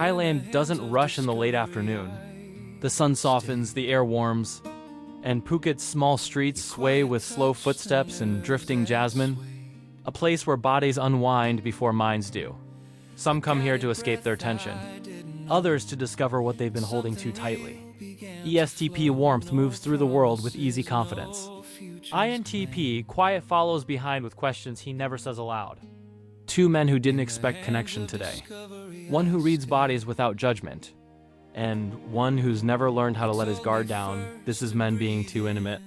Thailand doesn't rush in the late afternoon. The sun softens, the air warms, and Phuket's small streets sway with slow footsteps and drifting jasmine, a place where bodies unwind before minds do. Some come here to escape their tension, others to discover what they've been holding too tightly. ESTP warmth moves through the world with easy confidence. INTP quiet follows behind with questions he never says aloud. Two men who didn't expect connection today. One who reads bodies without judgment, and one who's never learned how to let his guard down. This is men being too intimate.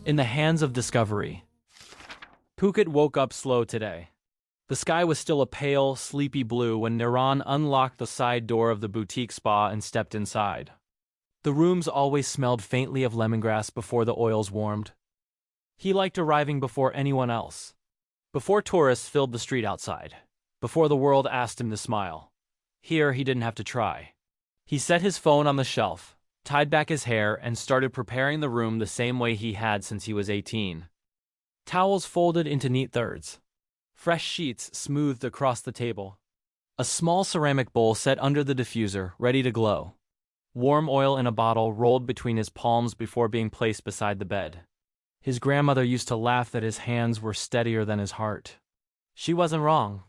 In the hands of discovery. Phuket woke up slow today. The sky was still a pale, sleepy blue when Niran unlocked the side door of the boutique spa and stepped inside. The rooms always smelled faintly of lemongrass before the oils warmed. He liked arriving before anyone else. Before tourists filled the street outside. Before the world asked him to smile. Here, he didn't have to try. He set his phone on the shelf, tied back his hair, and started preparing the room the same way he had since he was 18. Towels folded into neat thirds. Fresh sheets smoothed across the table. A small ceramic bowl set under the diffuser, ready to glow. Warm oil in a bottle rolled between his palms before being placed beside the bed. His grandmother used to laugh that his hands were steadier than his heart. She wasn't wrong.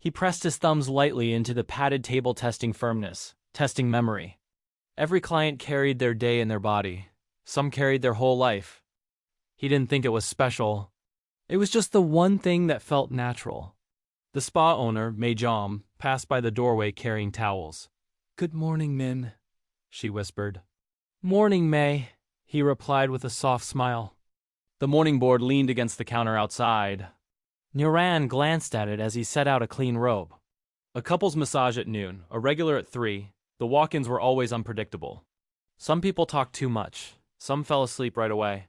He pressed his thumbs lightly into the padded table, testing firmness, testing memory. Every client carried their day in their body. Some carried their whole life. He didn't think it was special. It was just the one thing that felt natural. The spa owner, May Jom, passed by the doorway carrying towels. "Good morning, Min," she whispered. "Morning, May," he replied with a soft smile. The morning board leaned against the counter outside. Niran glanced at it as he set out a clean robe. A couple's massage at noon, a regular at 3. The walk-ins were always unpredictable. Some people talked too much. Some fell asleep right away.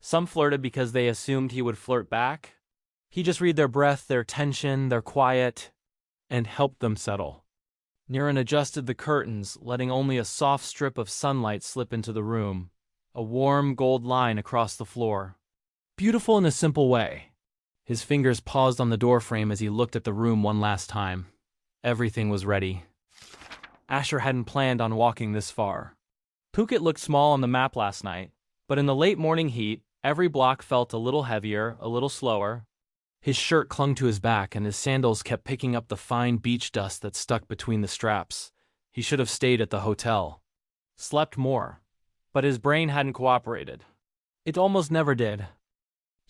Some flirted because they assumed he would flirt back. He just read their breath, their tension, their quiet, and helped them settle. Niran adjusted the curtains, letting only a soft strip of sunlight slip into the room, a warm gold line across the floor. Beautiful in a simple way. His fingers paused on the doorframe as he looked at the room one last time. Everything was ready. Asher hadn't planned on walking this far. Phuket looked small on the map last night, but in the late morning heat, every block felt a little heavier, a little slower. His shirt clung to his back and his sandals kept picking up the fine beach dust that stuck between the straps. He should have stayed at the hotel. Slept more. But his brain hadn't cooperated. It almost never did.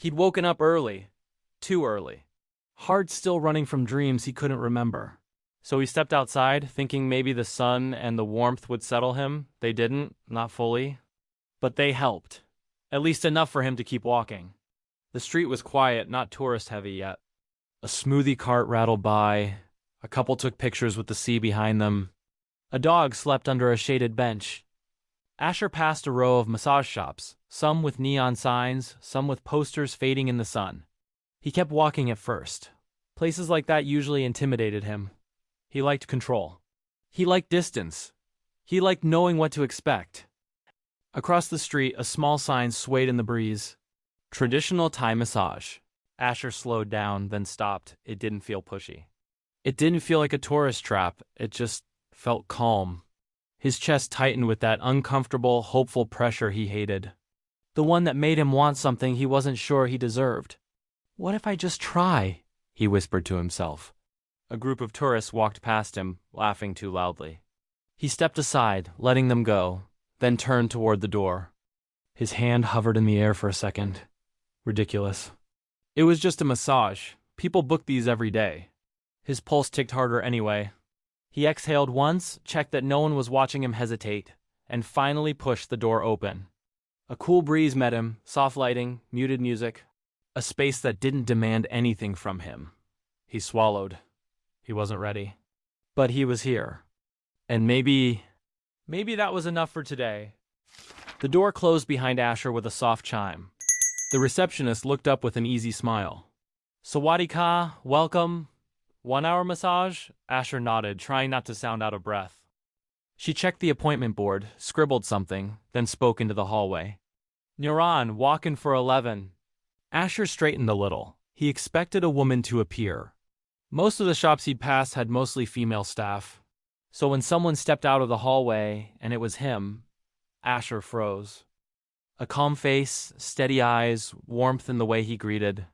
He'd woken up early. Too early. Heart still running from dreams he couldn't remember. So he stepped outside, thinking maybe the sun and the warmth would settle him. They didn't, not fully. But they helped. At least enough for him to keep walking. The street was quiet, not tourist-heavy yet. A smoothie cart rattled by. A couple took pictures with the sea behind them. A dog slept under a shaded bench. Asher passed a row of massage shops, some with neon signs, some with posters fading in the sun. He kept walking at first. Places like that usually intimidated him. He liked control. He liked distance. He liked knowing what to expect. Across the street, a small sign swayed in the breeze. Traditional Thai massage. Asher slowed down, then stopped. It didn't feel pushy. It didn't feel like a tourist trap. It just felt calm. His chest tightened with that uncomfortable, hopeful pressure he hated. The one that made him want something he wasn't sure he deserved. "What if I just try?" he whispered to himself. A group of tourists walked past him, laughing too loudly. He stepped aside, letting them go, then turned toward the door. His hand hovered in the air for a second. Ridiculous. It was just a massage. People book these every day. His pulse ticked harder anyway. He exhaled once, checked that no one was watching him hesitate, and finally pushed the door open. A cool breeze met him, soft lighting, muted music. A space that didn't demand anything from him. He swallowed. He wasn't ready. But he was here. And maybe that was enough for today. The door closed behind Asher with a soft chime. The receptionist looked up with an easy smile. "Sawadee ka, welcome. 1-hour massage?" Asher nodded, trying not to sound out of breath. She checked the appointment board, scribbled something, then spoke into the hallway. "Niran, walk-in for 11. Asher straightened a little. He expected a woman to appear. Most of the shops he'd passed had mostly female staff. So when someone stepped out of the hallway and it was him, Asher froze. A calm face, steady eyes, warmth in the way he greeted.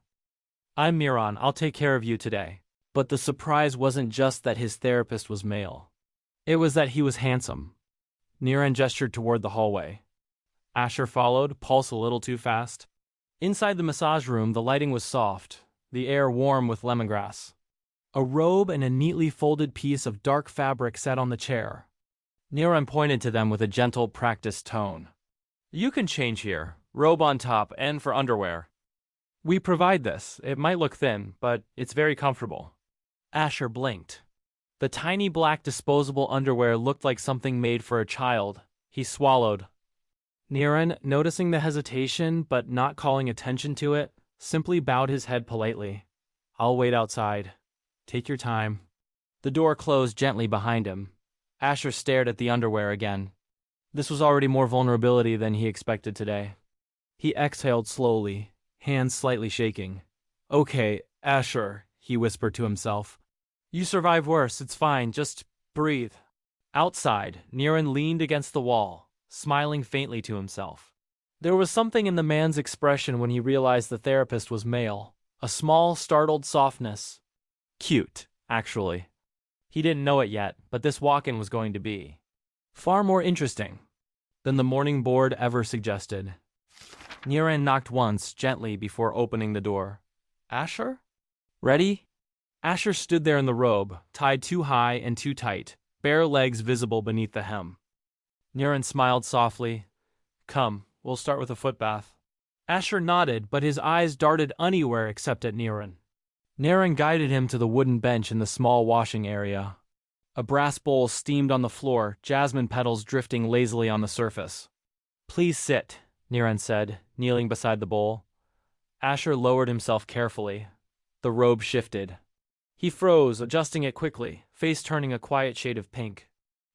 "I'm Niran, I'll take care of you today." But the surprise wasn't just that his therapist was male. It was that he was handsome. Niran gestured toward the hallway. Asher followed, pulse a little too fast. Inside the massage room, the lighting was soft, the air warm with lemongrass. A robe and a neatly folded piece of dark fabric sat on the chair. Niran pointed to them with a gentle, practiced tone. "You can change here, robe on top, and for underwear. We provide this. It might look thin, but it's very comfortable." Asher blinked. The tiny black disposable underwear looked like something made for a child. He swallowed. Niran, noticing the hesitation but not calling attention to it, simply bowed his head politely. "I'll wait outside. Take your time." The door closed gently behind him. Asher stared at the underwear again. This was already more vulnerability than he expected today. He exhaled slowly, hands slightly shaking. "Okay, Asher," he whispered to himself. "You survive worse, it's fine, just breathe." Outside, Niran leaned against the wall, smiling faintly to himself. There was something in the man's expression when he realized the therapist was male, a small, startled softness. Cute, actually. He didn't know it yet, but this walk-in was going to be far more interesting than the morning board ever suggested. Niran knocked once, gently, before opening the door. "Asher? Ready?" Asher stood there in the robe, tied too high and too tight, bare legs visible beneath the hem. Niran smiled softly. "Come, we'll start with a foot bath." Asher nodded, but his eyes darted anywhere except at Niran. Niran guided him to the wooden bench in the small washing area. A brass bowl steamed on the floor, jasmine petals drifting lazily on the surface. "Please sit," Niran said, kneeling beside the bowl. Asher lowered himself carefully. The robe shifted. He froze, adjusting it quickly, face turning a quiet shade of pink.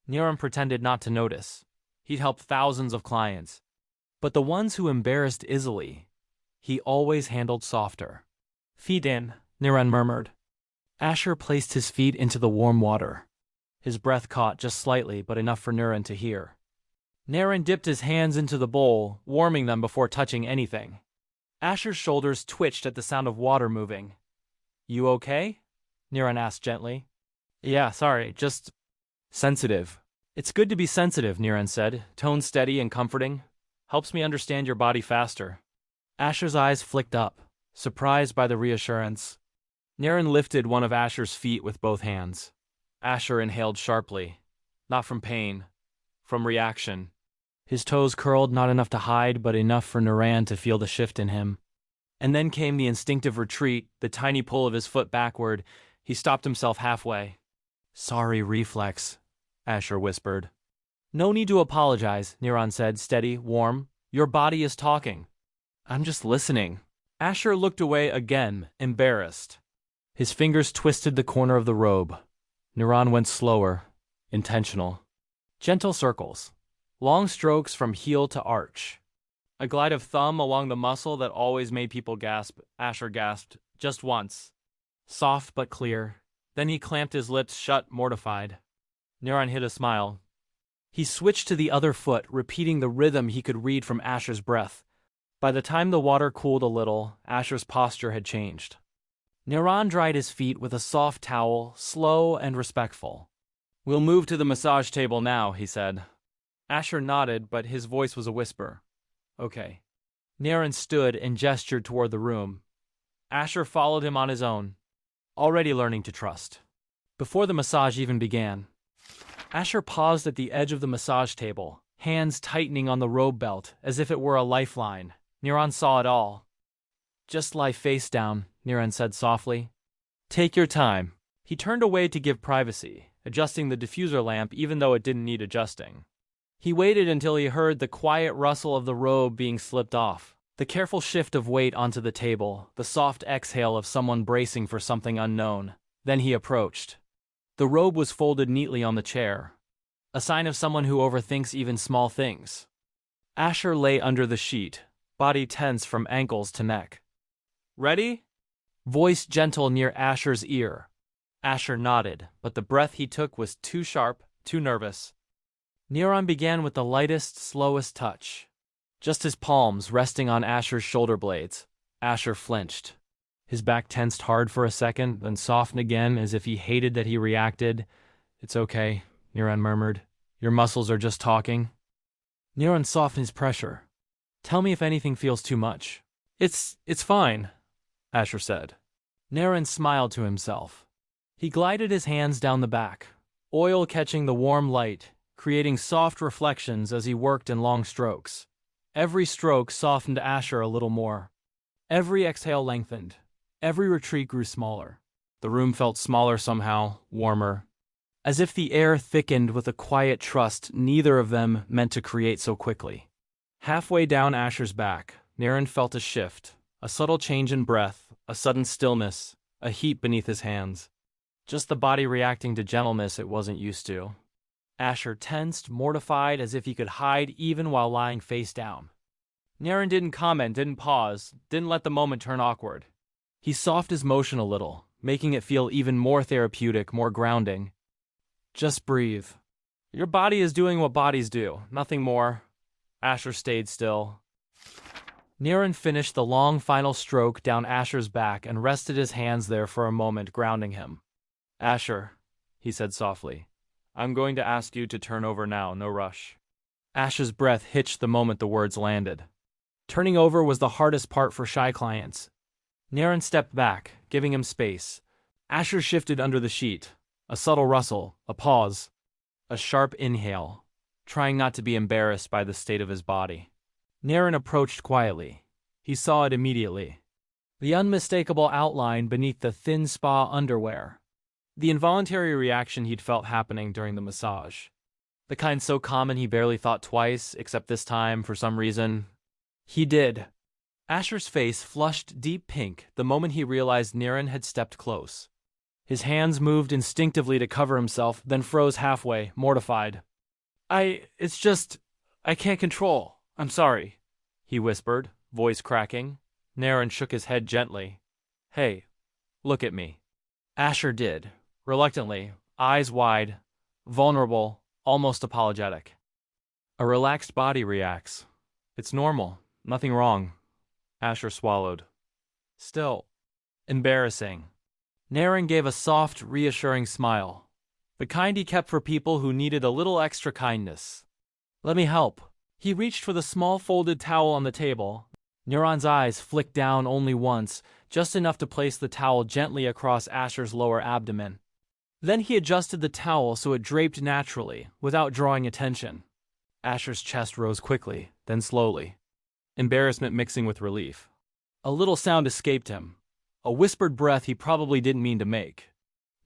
Niran pretended not to notice. He'd helped thousands of clients. But the ones who embarrassed easily, he always handled softer. "Feet in," Niran murmured. Asher placed his feet into the warm water. His breath caught just slightly, but enough for Niran to hear. Niran dipped his hands into the bowl, warming them before touching anything. Asher's shoulders twitched at the sound of water moving. "You okay?" Niran asked gently. "Yeah, sorry, just sensitive." "It's good to be sensitive," Niran said, tone steady and comforting. "Helps me understand your body faster." Asher's eyes flicked up, surprised by the reassurance. Niran lifted one of Asher's feet with both hands. Asher inhaled sharply, not from pain, from reaction. His toes curled, not enough to hide, but enough for Niran to feel the shift in him. And then came the instinctive retreat, the tiny pull of his foot backward. He stopped himself halfway. "Sorry, reflex," Asher whispered. "No need to apologize," Niran said, steady, warm. "Your body is talking." "I'm just listening." Asher looked away again, embarrassed. His fingers twisted the corner of the robe. Niran went slower, intentional. Gentle circles, long strokes from heel to arch. A glide of thumb along the muscle that always made people gasp. Asher gasped, just once. Soft but clear. Then he clamped his lips shut, mortified. Niran hid a smile. He switched to the other foot, repeating the rhythm he could read from Asher's breath. By the time the water cooled a little, Asher's posture had changed. Niran dried his feet with a soft towel, slow and respectful. "We'll move to the massage table now," he said. Asher nodded, but his voice was a whisper. "Okay." Niran stood and gestured toward the room. Asher followed him on his own, already learning to trust. Before the massage even began, Asher paused at the edge of the massage table, hands tightening on the robe belt as if it were a lifeline. Niran saw it all. "Just lie face down," Niran said softly. "Take your time." He turned away to give privacy, adjusting the diffuser lamp even though it didn't need adjusting. He waited until he heard the quiet rustle of the robe being slipped off, the careful shift of weight onto the table, the soft exhale of someone bracing for something unknown. Then he approached. The robe was folded neatly on the chair, a sign of someone who overthinks even small things. Asher lay under the sheet, body tense from ankles to neck. "Ready?" Voice gentle near Asher's ear. Asher nodded, but the breath he took was too sharp, Too nervous. Niran began with the lightest, slowest touch. Just his palms resting on Asher's shoulder blades. Asher flinched. His back tensed hard for a second, then softened again as if he hated that he reacted. "It's okay," Niran murmured. "Your muscles are just talking." Niran softened his pressure. "Tell me if anything feels too much." It's fine," Asher said. Niran smiled to himself. He glided his hands down the back, oil catching the warm light, creating soft reflections as he worked in long strokes. Every stroke softened Asher a little more. Every exhale lengthened. Every retreat grew smaller. The room felt smaller somehow, warmer. As if the air thickened with a quiet trust neither of them meant to create so quickly. Halfway down Asher's back, Niran felt a shift, a subtle change in breath, a sudden stillness, a heat beneath his hands. Just the body reacting to gentleness it wasn't used to. Asher tensed, mortified, as if he could hide even while lying face down. Niran didn't comment, didn't pause, didn't let the moment turn awkward. He softened his motion a little, making it feel even more therapeutic, more grounding. "Just breathe. Your body is doing what bodies do, nothing more." Asher stayed still. Niran finished the long final stroke down Asher's back and rested his hands there for a moment, grounding him. "Asher," he said softly, "I'm going to ask you to turn over now, no rush." Asher's breath hitched the moment the words landed. Turning over was the hardest part for shy clients. Niran stepped back, giving him space. Asher shifted under the sheet. A subtle rustle, a pause, a sharp inhale, trying not to be embarrassed by the state of his body. Niran approached quietly. He saw it immediately. The unmistakable outline beneath the thin spa underwear. The involuntary reaction he'd felt happening during the massage. The kind so common he barely thought twice, except this time, for some reason, he did. Asher's face flushed deep pink the moment he realized Niran had stepped close. His hands moved instinctively to cover himself, then froze halfway, mortified. I can't control. I'm sorry," he whispered, voice cracking. Niran shook his head gently. "Hey, look at me." Asher did, reluctantly, eyes wide, vulnerable, almost apologetic. A relaxed body reacts. It's normal, nothing wrong. Asher swallowed. Still, embarrassing. Niran gave a soft, reassuring smile, the kind he kept for people who needed a little extra kindness. "Let me help." He reached for the small folded towel on the table. Niran's eyes flicked down only once, just enough to place the towel gently across Asher's lower abdomen. Then he adjusted the towel so it draped naturally, without drawing attention. Asher's chest rose quickly, then slowly, embarrassment mixing with relief. A little sound escaped him, a whispered breath he probably didn't mean to make.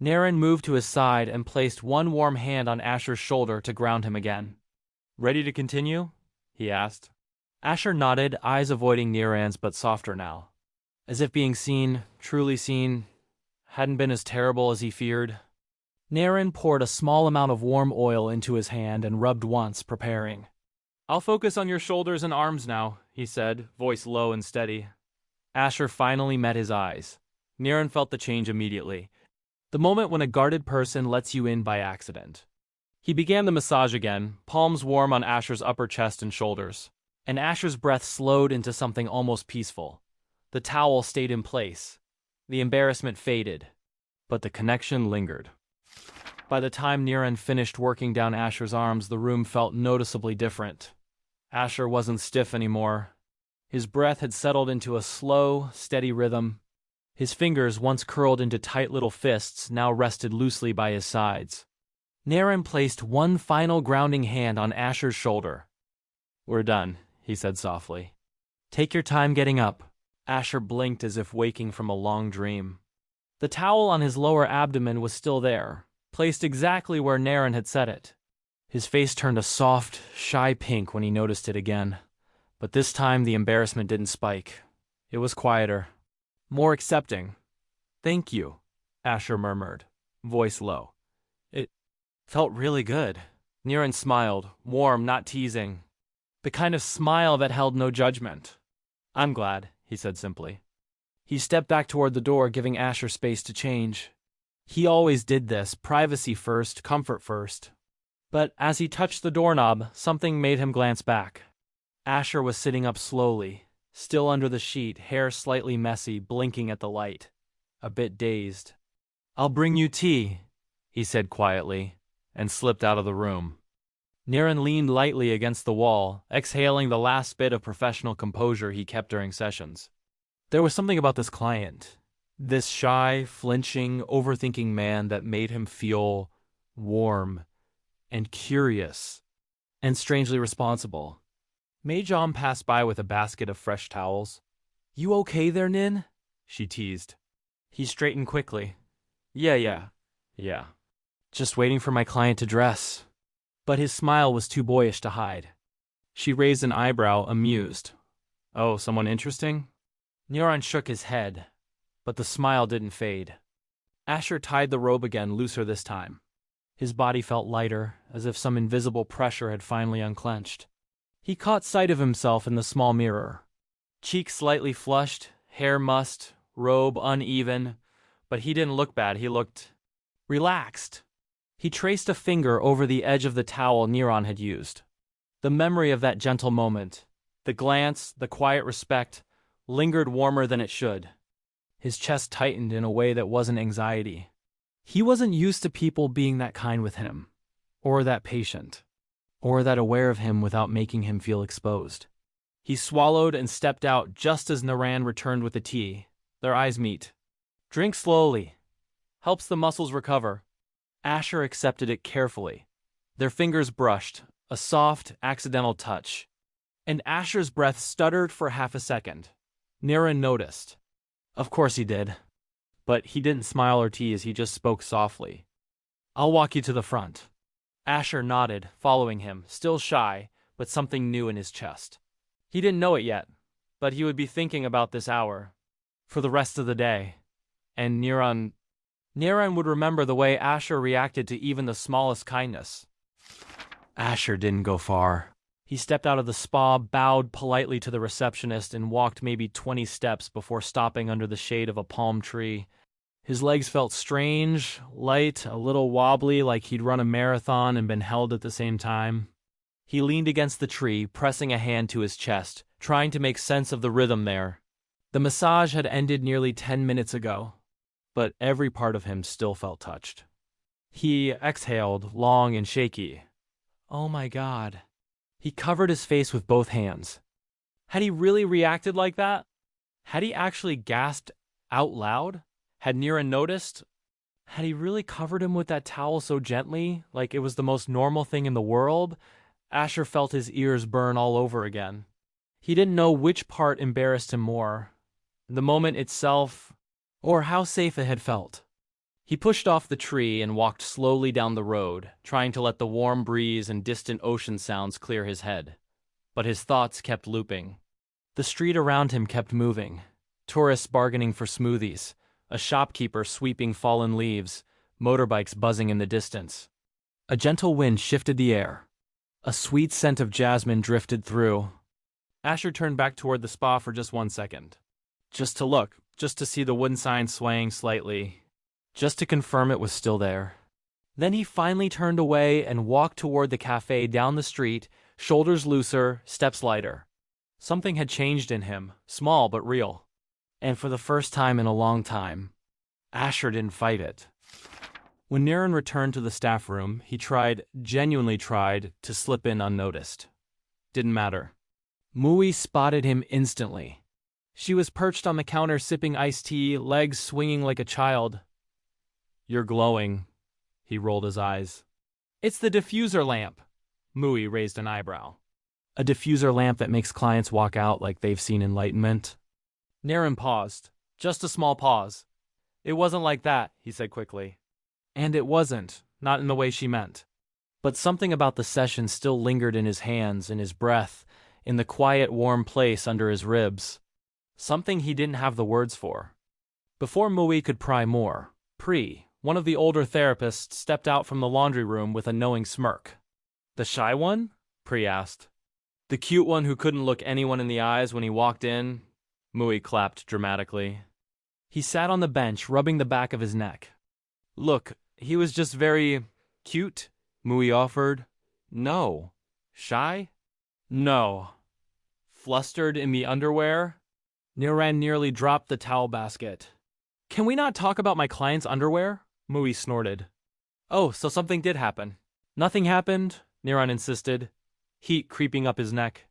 Niran moved to his side and placed one warm hand on Asher's shoulder to ground him again. "Ready to continue?" he asked. Asher nodded, eyes avoiding Niran's but softer now. As if being seen, truly seen, hadn't been as terrible as he feared. Niran poured a small amount of warm oil into his hand and rubbed once, preparing. "I'll focus on your shoulders and arms now," he said, voice low and steady. Asher finally met his eyes. Niran felt the change immediately. The moment when a guarded person lets you in by accident. He began the massage again, palms warm on Asher's upper chest and shoulders. And Asher's breath slowed into something almost peaceful. The towel stayed in place. The embarrassment faded. But the connection lingered. By the time Niran finished working down Asher's arms, the room felt noticeably different. Asher wasn't stiff anymore. His breath had settled into a slow, steady rhythm. His fingers, once curled into tight little fists, now rested loosely by his sides. Niran placed one final grounding hand on Asher's shoulder. "We're done," he said softly. "Take your time getting up." Asher blinked as if waking from a long dream. The towel on his lower abdomen was still there, placed exactly where Niran had set it. His face turned a soft, shy pink when he noticed it again. But this time the embarrassment didn't spike. It was quieter, more accepting. "Thank you," Asher murmured, voice low. "It felt really good." Niran smiled, warm, not teasing. The kind of smile that held no judgment. "I'm glad," he said simply. He stepped back toward the door, giving Asher space to change. He always did this, privacy first, comfort first. But as he touched the doorknob, something made him glance back. Asher was sitting up slowly, still under the sheet, hair slightly messy, blinking at the light. A bit dazed. "I'll bring you tea," he said quietly, and slipped out of the room. Niran leaned lightly against the wall, exhaling the last bit of professional composure he kept during sessions. There was something about this client, this shy, flinching, overthinking man that made him feel warm and curious and strangely responsible. Mei-Jom passed by with a basket of fresh towels. "You okay there, Nin?" she teased. He straightened quickly. Yeah. Just waiting for my client to dress." But his smile was too boyish to hide. She raised an eyebrow, amused. "Oh, someone interesting?" Niran shook his head, but the smile didn't fade. Asher tied the robe again, looser this time. His body felt lighter, as if some invisible pressure had finally unclenched. He caught sight of himself in the small mirror. Cheeks slightly flushed, hair mussed, robe uneven, but he didn't look bad, he looked relaxed. He traced a finger over the edge of the towel Niran had used. The memory of that gentle moment, the glance, the quiet respect, lingered warmer than it should. His chest tightened in a way that wasn't anxiety. He wasn't used to people being that kind with him, or that patient, or that aware of him without making him feel exposed. He swallowed and stepped out just as Niran returned with the tea. Their eyes meet. "Drink slowly. Helps the muscles recover." Asher accepted it carefully. Their fingers brushed, a soft, accidental touch. And Asher's breath stuttered for half a second. Niran noticed. Of course he did. But he didn't smile or tease, he just spoke softly. "I'll walk you to the front." Asher nodded, following him, still shy, but something new in his chest. He didn't know it yet, but he would be thinking about this hour for the rest of the day. And Niran would remember the way Asher reacted to even the smallest kindness. Asher didn't go far. He stepped out of the spa, bowed politely to the receptionist, and walked maybe 20 steps before stopping under the shade of a palm tree. His legs felt strange, light, a little wobbly, like he'd run a marathon and been held at the same time. He leaned against the tree, pressing a hand to his chest, trying to make sense of the rhythm there. The massage had ended nearly 10 minutes ago, but every part of him still felt touched. He exhaled, long and shaky. Oh my God. He covered his face with both hands. Had he really reacted like that? Had he actually gasped out loud? Had Niran noticed? Had he really covered him with that towel so gently, like it was the most normal thing in the world? Asher felt his ears burn all over again. He didn't know which part embarrassed him more, the moment itself, or how safe it had felt. He pushed off the tree and walked slowly down the road, trying to let the warm breeze and distant ocean sounds clear his head. But his thoughts kept looping. The street around him kept moving. Tourists bargaining for smoothies, a shopkeeper sweeping fallen leaves, motorbikes buzzing in the distance. A gentle wind shifted the air. A sweet scent of jasmine drifted through. Asher turned back toward the spa for just 1 second. Just to look, just to see the wooden sign swaying slightly, just to confirm it was still there. Then he finally turned away and walked toward the cafe down the street, shoulders looser, steps lighter. Something had changed in him, small but real. And for the first time in a long time, Asher didn't fight it. When Niran returned to the staff room, he genuinely tried, to slip in unnoticed. Didn't matter. Mui spotted him instantly. She was perched on the counter sipping iced tea, legs swinging like a child. "You're glowing." He rolled his eyes. "It's the diffuser lamp." Mui raised an eyebrow. "A diffuser lamp that makes clients walk out like they've seen enlightenment?" Niran paused. Just a small pause. "It wasn't like that," he said quickly. And it wasn't, not in the way she meant. But something about the session still lingered in his hands, in his breath, in the quiet, warm place under his ribs. Something he didn't have the words for. Before Mui could pry more, Pri, one of the older therapists, stepped out from the laundry room with a knowing smirk. "The shy one?" Pri asked. "The cute one who couldn't look anyone in the eyes when he walked in?" Mui clapped dramatically. He sat on the bench, rubbing the back of his neck. "Look, he was just very cute. Mui offered. No. Shy? No. Flustered in the underwear? Niran nearly dropped the towel basket. Can we not talk about my client's underwear? Mui snorted. Oh, so something did happen. Nothing happened, Niran insisted, heat creeping up his neck.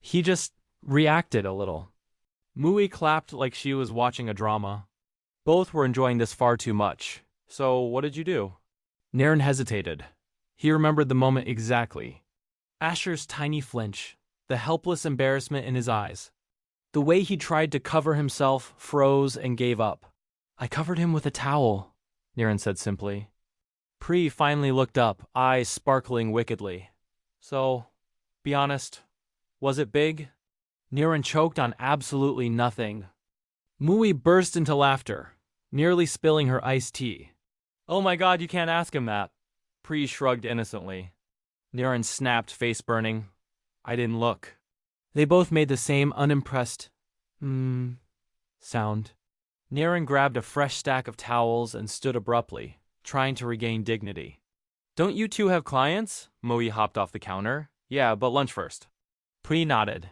He just reacted a little. Mui clapped like she was watching a drama. Both were enjoying this far too much. So what did you do? Niran hesitated. He remembered the moment exactly. Asher's tiny flinch, the helpless embarrassment in his eyes. The way he tried to cover himself, froze, and gave up. I covered him with a towel, Niran said simply. Pri finally looked up, eyes sparkling wickedly. So, be honest, was it big? Niran choked on absolutely nothing. Mui burst into laughter, nearly spilling her iced tea. Oh my god, you can't ask him that. Pri shrugged innocently. Niran snapped, face burning. I didn't look. They both made the same unimpressed sound. Niran grabbed a fresh stack of towels and stood abruptly, trying to regain dignity. Don't you two have clients? Mui hopped off the counter. Yeah, but lunch first. Pri nodded.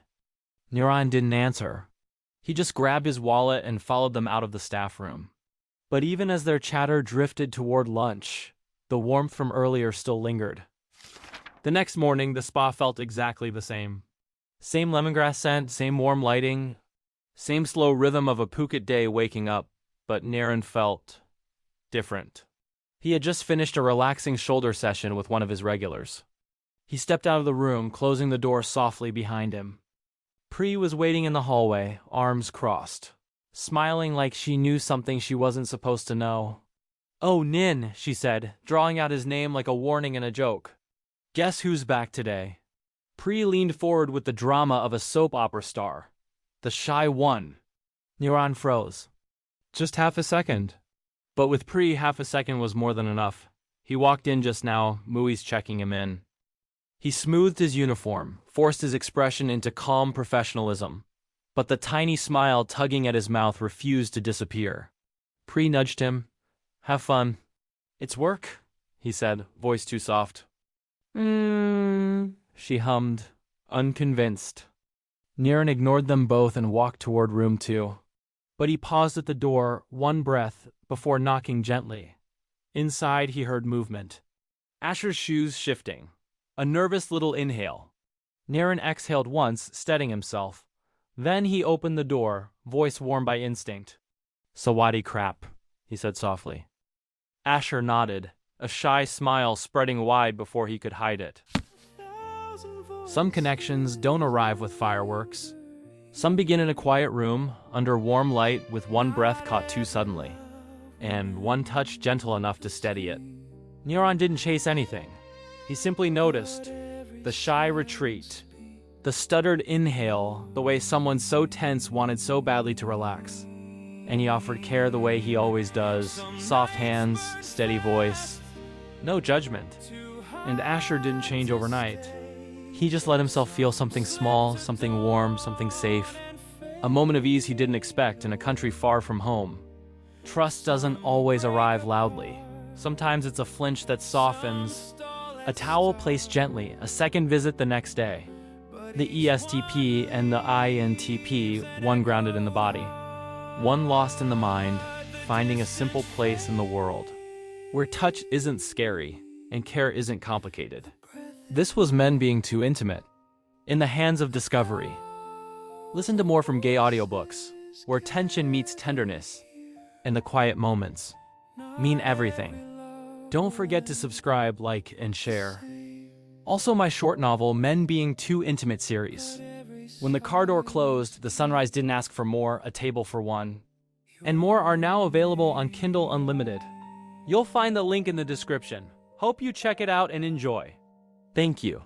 Niran didn't answer. He just grabbed his wallet and followed them out of the staff room. But even as their chatter drifted toward lunch, the warmth from earlier still lingered. The next morning, the spa felt exactly the same. Same lemongrass scent, same warm lighting, same slow rhythm of a Phuket day waking up, but Niran felt different. He had just finished a relaxing shoulder session with one of his regulars. He stepped out of the room, closing the door softly behind him. Pri was waiting in the hallway, arms crossed, smiling like she knew something she wasn't supposed to know. Oh, Nin, she said, drawing out his name like a warning and a joke. Guess who's back today? Pri leaned forward with the drama of a soap opera star. The shy one. Niran froze. Just half a second. But with Pri, half a second was more than enough. He walked in just now, Mui's checking him in. He smoothed his uniform, forced his expression into calm professionalism. But the tiny smile tugging at his mouth refused to disappear. Pri nudged him. Have fun. It's work, he said, voice too soft. She hummed, unconvinced. Niran ignored them both and walked toward room 2. But he paused at the door, one breath, before knocking gently. Inside, he heard movement. Asher's shoes shifting. A nervous little inhale. Niran exhaled once, steadying himself. Then he opened the door, voice warm by instinct. Sawadi crap, he said softly. Asher nodded, a shy smile spreading wide before he could hide it. Some connections don't arrive with fireworks. Some begin in a quiet room, under warm light with one breath caught too suddenly, and one touch gentle enough to steady it. Niran didn't chase anything. He simply noticed the shy retreat, the stuttered inhale, the way someone so tense wanted so badly to relax. And he offered care the way he always does, soft hands, steady voice, no judgment. And Asher didn't change overnight. He just let himself feel something small, something warm, something safe. A moment of ease he didn't expect in a country far from home. Trust doesn't always arrive loudly. Sometimes it's a flinch that softens, a towel placed gently, a second visit the next day. The ESTP and the INTP, one grounded in the body, one lost in the mind, finding a simple place in the world, where touch isn't scary and care isn't complicated. This was Men Being Too Intimate, in the hands of discovery. Listen to more from Gay audiobooks, where tension meets tenderness, and the quiet moments mean everything. Don't forget to subscribe, like, and share. Also my short novel, Men Being Too Intimate series. When the car door closed, the sunrise didn't ask for more, a table for one. And more are now available on Kindle Unlimited. You'll find the link in the description. Hope you check it out and enjoy. Thank you.